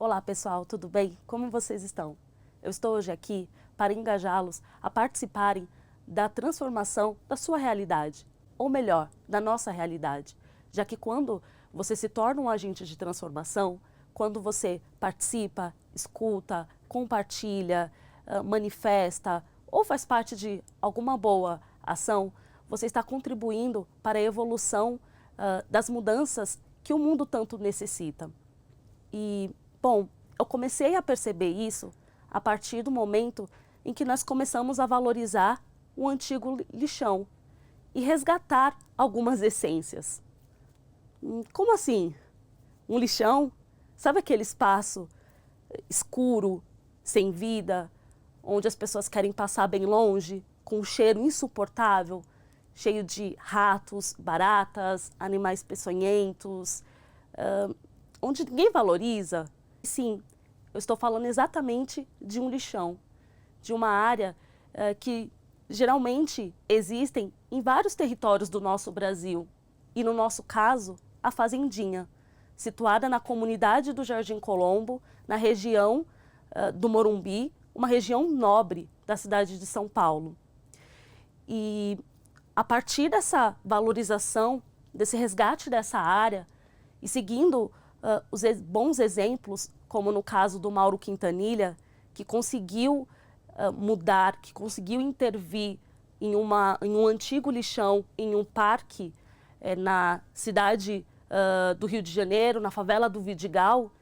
Olá pessoal, tudo bem? Como vocês estão? Eu estou hoje aqui para engajá-los a participarem da transformação da sua realidade, ou melhor, da nossa realidade, já que quando você se torna um agente de transformação, quando você participa, escuta, compartilha, manifesta ou faz parte de alguma boa ação, você está contribuindo para a evolução das mudanças que o mundo tanto necessita. E, bom, eu comecei a perceber isso a partir do momento em que nós começamos a valorizar o antigo lixão e resgatar algumas essências. Como assim? Um lixão? Sabe aquele espaço escuro, sem vida, onde as pessoas querem passar bem longe, com um cheiro insuportável, cheio de ratos, baratas, animais peçonhentos, onde ninguém valoriza? Sim, eu estou falando exatamente de um lixão, de uma área que geralmente existem em vários territórios do nosso Brasil. E no nosso caso, a Fazendinha, situada na comunidade do Jardim Colombo, na região do Morumbi, uma região nobre da cidade de São Paulo. E a partir dessa valorização, desse resgate dessa área, e seguindo os bons exemplos, como no caso do Mauro Quintanilha, que conseguiu mudar, que conseguiu intervir em um antigo lixão, em um parque na cidade do Rio de Janeiro, na favela do Vidigal,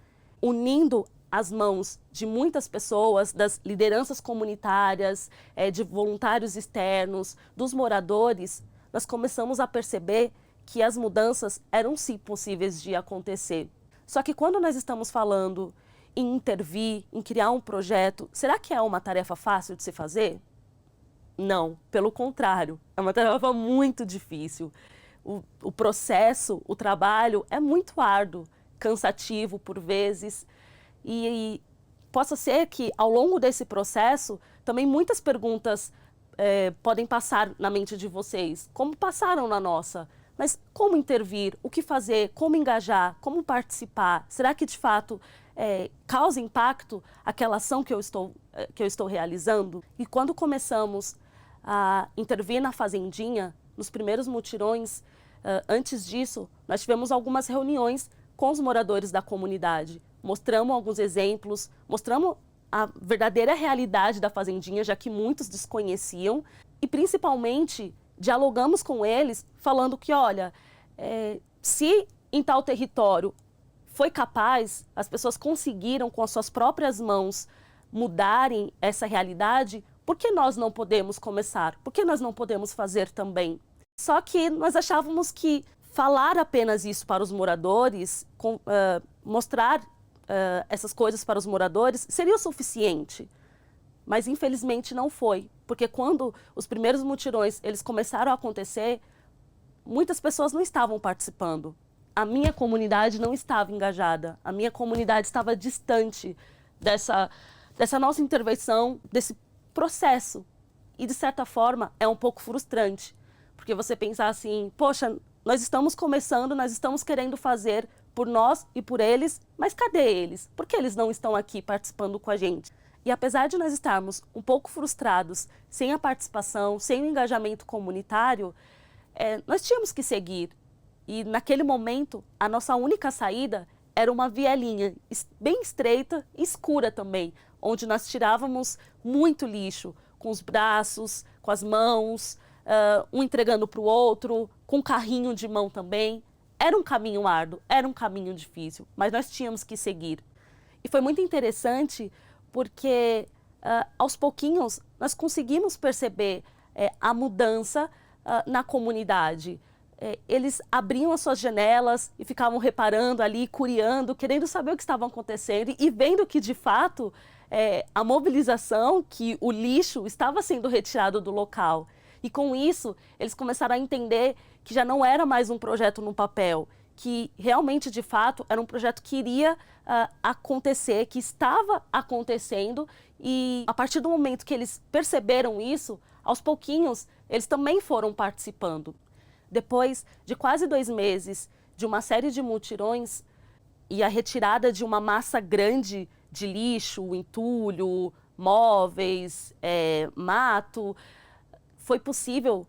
unindo as mãos de muitas pessoas, das lideranças comunitárias, de voluntários externos, dos moradores, nós começamos a perceber que as mudanças eram sim possíveis de acontecer. Só que quando nós estamos falando em intervir, em criar um projeto, será que é uma tarefa fácil de se fazer? Não, pelo contrário, é uma tarefa muito difícil. O processo, o trabalho é muito árduo, cansativo por vezes, e possa ser que ao longo desse processo também muitas perguntas podem passar na mente de vocês, como passaram na nossa. Mas como intervir, o que fazer, como engajar, como participar? Será que de fato causa impacto aquela ação que eu estou realizando? E quando começamos a intervir na Fazendinha, nos primeiros mutirões, antes disso, nós tivemos algumas reuniões com os moradores da comunidade. Mostramos alguns exemplos, mostramos a verdadeira realidade da Fazendinha, já que muitos desconheciam, e principalmente dialogamos com eles falando que, olha, se em tal território foi capaz, as pessoas conseguiram com as suas próprias mãos mudarem essa realidade, por que nós não podemos começar? Por que nós não podemos fazer também? Só que nós achávamos que falar apenas isso para os moradores, mostrar essas coisas para os moradores, seria o suficiente. Mas infelizmente não foi, porque quando os primeiros mutirões eles começaram a acontecer, muitas pessoas não estavam participando. A minha comunidade não estava engajada, a minha comunidade estava distante dessa nossa intervenção, desse processo. E de certa forma é um pouco frustrante, porque você pensar assim, poxa, nós estamos começando, nós estamos querendo fazer por nós e por eles, mas cadê eles? Por que eles não estão aqui participando com a gente? E apesar de nós estarmos um pouco frustrados, sem a participação, sem o engajamento comunitário, nós tínhamos que seguir. E naquele momento, a nossa única saída era uma vielinha bem estreita e escura também, onde nós tirávamos muito lixo, com os braços, com as mãos, um entregando para o outro, com um carrinho de mão também. Era um caminho árduo, era um caminho difícil, mas nós tínhamos que seguir. E foi muito interessante porque aos pouquinhos nós conseguimos perceber a mudança na comunidade. Eles abriam as suas janelas e ficavam reparando ali, curiando, querendo saber o que estava acontecendo e vendo que de fato a mobilização, que o lixo estava sendo retirado do local. E com isso eles começaram a entender que já não era mais um projeto no papel, que realmente, de fato, era um projeto que iria acontecer, que estava acontecendo, e a partir do momento que eles perceberam isso, aos pouquinhos, eles também foram participando. Depois de quase 2 meses de uma série de mutirões, e a retirada de uma massa grande de lixo, entulho, móveis, mato, foi possível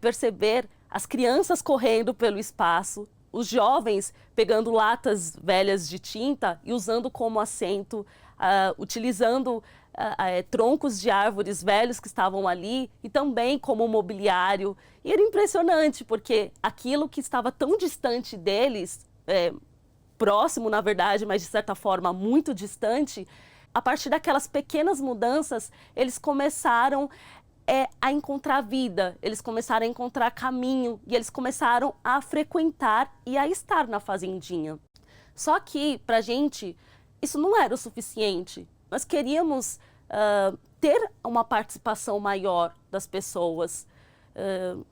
perceber as crianças correndo pelo espaço, os jovens pegando latas velhas de tinta e usando como assento, utilizando troncos de árvores velhos que estavam ali e também como mobiliário. E era impressionante, porque aquilo que estava tão distante deles, próximo na verdade, mas de certa forma muito distante, a partir daquelas pequenas mudanças, eles começaram a encontrar vida, eles começaram a encontrar caminho e eles começaram a frequentar e a estar na fazendinha. Só que, para a gente, isso não era o suficiente. Nós queríamos ter uma participação maior das pessoas.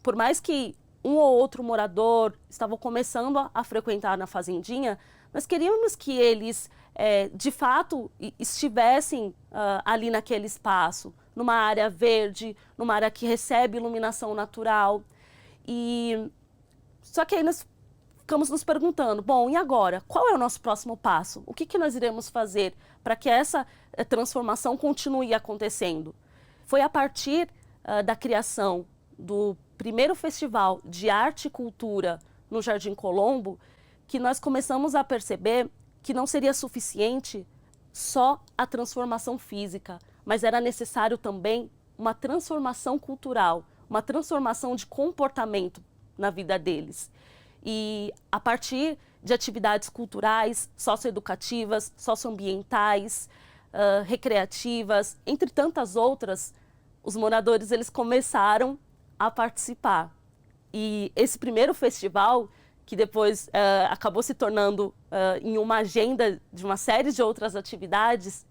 Por mais que um ou outro morador estava começando a frequentar na fazendinha, nós queríamos que eles, de fato, estivessem ali naquele espaço, numa área verde, numa área que recebe iluminação natural. Só que aí nós ficamos nos perguntando, bom, e agora? Qual é o nosso próximo passo? O que nós iremos fazer para que essa transformação continue acontecendo? Foi a partir da criação do primeiro festival de arte e cultura no Jardim Colombo que nós começamos a perceber que não seria suficiente só a transformação física, mas era necessário também uma transformação cultural, uma transformação de comportamento na vida deles. E a partir de atividades culturais, socioeducativas, socioambientais, recreativas, entre tantas outras, os moradores eles começaram a participar. E esse primeiro festival, que depois acabou se tornando em uma agenda de uma série de outras atividades,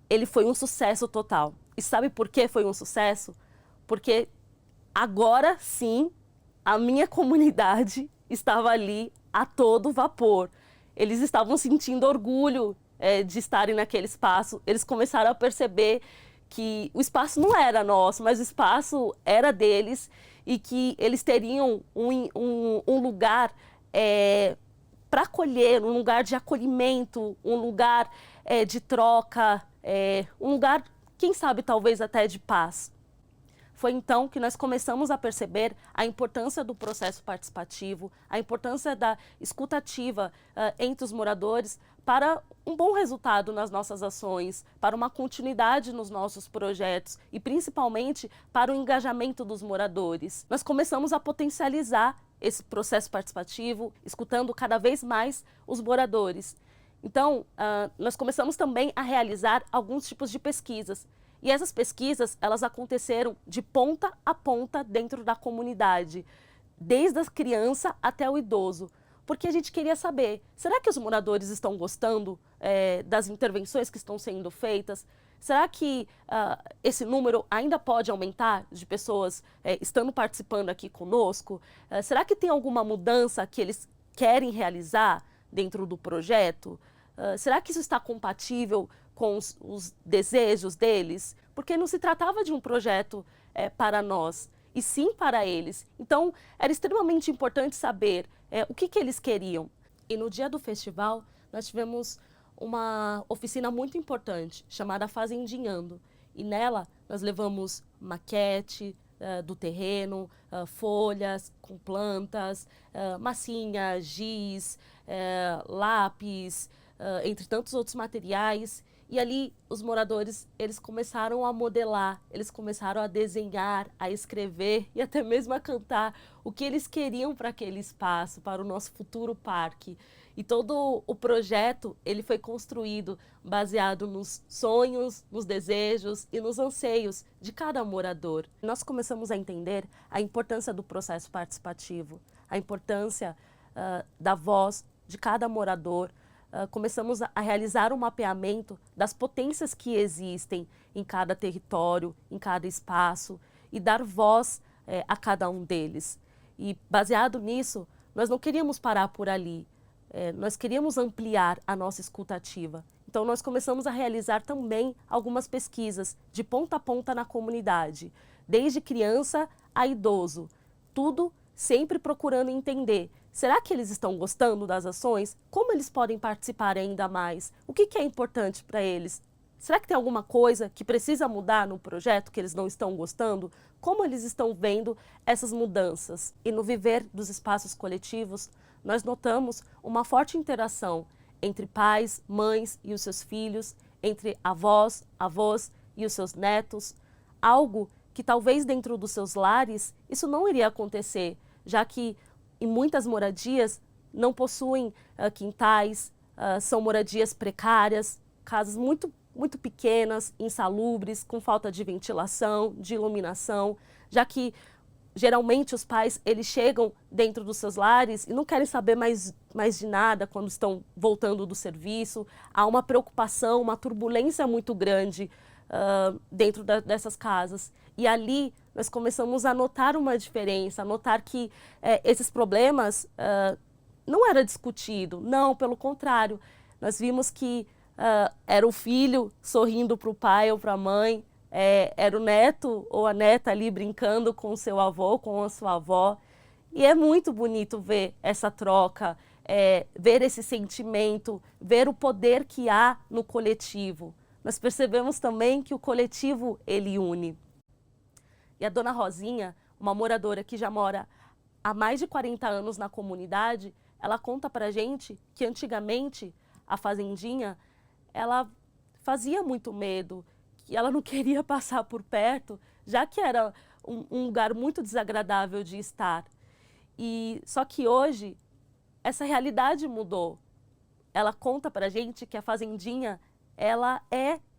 ele foi um sucesso total. E sabe por que foi um sucesso? Porque agora sim, a minha comunidade estava ali a todo vapor. Eles estavam sentindo orgulho de estarem naquele espaço. Eles começaram a perceber que o espaço não era nosso, mas o espaço era deles e que eles teriam um lugar para acolher, um lugar de acolhimento, um lugar de troca, um lugar, quem sabe, talvez até de paz. Foi então que nós começamos a perceber a importância do processo participativo, a importância da escuta ativa entre os moradores para um bom resultado nas nossas ações, para uma continuidade nos nossos projetos e principalmente para o engajamento dos moradores. Nós começamos a potencializar esse processo participativo, escutando cada vez mais os moradores. Então, nós começamos também a realizar alguns tipos de pesquisas. E essas pesquisas, elas aconteceram de ponta a ponta dentro da comunidade, desde a criança até o idoso. Porque a gente queria saber, será que os moradores estão gostando das intervenções que estão sendo feitas? Será que esse número ainda pode aumentar de pessoas estando participando aqui conosco? Será que tem alguma mudança que eles querem realizar dentro do projeto? Será que isso está compatível com os desejos deles? Porque não se tratava de um projeto para nós, e sim para eles. Então, era extremamente importante saber o que eles queriam. E no dia do festival, nós tivemos uma oficina muito importante, chamada Fazendinhando. E nela, nós levamos maquete do terreno, folhas com plantas, massinha, giz, lápis, entre tantos outros materiais. E ali os moradores, eles começaram a modelar, eles começaram a desenhar, a escrever e até mesmo a cantar o que eles queriam para aquele espaço, para o nosso futuro parque. E todo o projeto, ele foi construído baseado nos sonhos, nos desejos e nos anseios de cada morador. Nós começamos a entender a importância do processo participativo, a importância da voz de cada morador. Começamos a realizar um mapeamento das potências que existem em cada território, em cada espaço e dar voz a cada um deles. E baseado nisso, nós não queríamos parar por ali, nós queríamos ampliar a nossa escuta ativa. Então nós começamos a realizar também algumas pesquisas de ponta a ponta na comunidade, desde criança a idoso, tudo sempre procurando entender Será que eles estão gostando das ações? Como eles podem participar ainda mais? O que é importante para eles? Será que tem alguma coisa que precisa mudar no projeto que eles não estão gostando? Como eles estão vendo essas mudanças? E no viver dos espaços coletivos, nós notamos uma forte interação entre pais, mães e os seus filhos, entre avós, avós e os seus netos, algo que talvez dentro dos seus lares isso não iria acontecer, já que em muitas moradias não possuem quintais, são moradias precárias, casas muito pequenas, insalubres, com falta de ventilação, de iluminação, já que geralmente os pais eles chegam dentro dos seus lares e não querem saber mais de nada quando estão voltando do serviço. Há uma preocupação, uma turbulência muito grande dentro dessas casas. E ali nós começamos a notar uma diferença, a notar que esses problemas não era discutido, não, pelo contrário. Nós vimos que era o filho sorrindo para o pai ou para a mãe, era o neto ou a neta ali brincando com o seu avô, com a sua avó. E é muito bonito ver essa troca, ver esse sentimento, ver o poder que há no coletivo. Nós percebemos também que o coletivo, ele une. E a dona Rosinha, uma moradora que já mora há mais de 40 anos na comunidade, ela conta pra gente que antigamente a fazendinha, ela fazia muito medo, que ela não queria passar por perto, já que era um lugar muito desagradável de estar. E só que hoje essa realidade mudou. Ela conta pra gente que a fazendinha, ela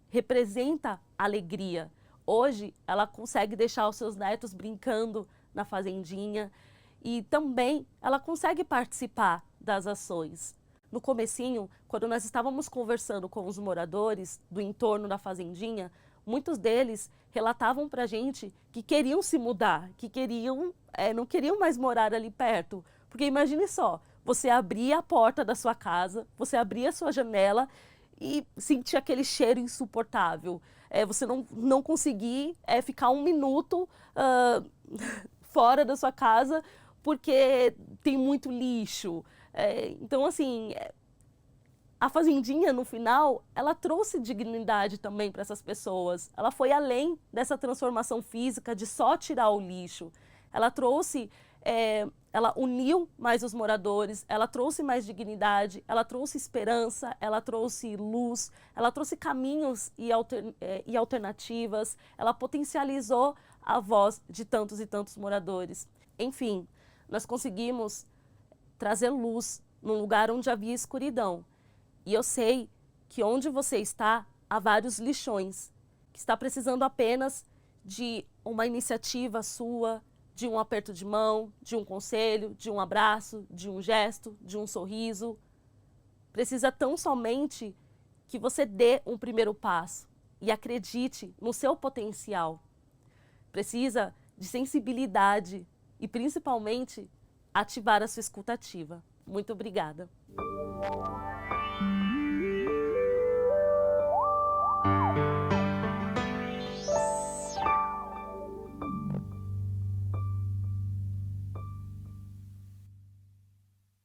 representa alegria. Hoje ela consegue deixar os seus netos brincando na fazendinha e também ela consegue participar das ações. No comecinho, quando nós estávamos conversando com os moradores do entorno da fazendinha, muitos deles relatavam pra gente que queriam se mudar, que não queriam mais morar ali perto. Porque imagine só, você abria a porta da sua casa, você abria a sua janela e sentir aquele cheiro insuportável. Você não conseguir ficar um minuto fora da sua casa porque tem muito lixo. Então, assim, a fazendinha, no final, ela trouxe dignidade também para essas pessoas. Ela foi além dessa transformação física de só tirar o lixo. Ela trouxe... ela uniu mais os moradores, ela trouxe mais dignidade, ela trouxe esperança, ela trouxe luz, ela trouxe caminhos e alternativas, ela potencializou a voz de tantos e tantos moradores. Enfim, nós conseguimos trazer luz num lugar onde havia escuridão. E eu sei que onde você está, há vários lixões, que está precisando apenas de uma iniciativa sua, de um aperto de mão, de um conselho, de um abraço, de um gesto, de um sorriso. Precisa tão somente que você dê um primeiro passo e acredite no seu potencial. Precisa de sensibilidade e, principalmente, ativar a sua escutativa. Muito obrigada.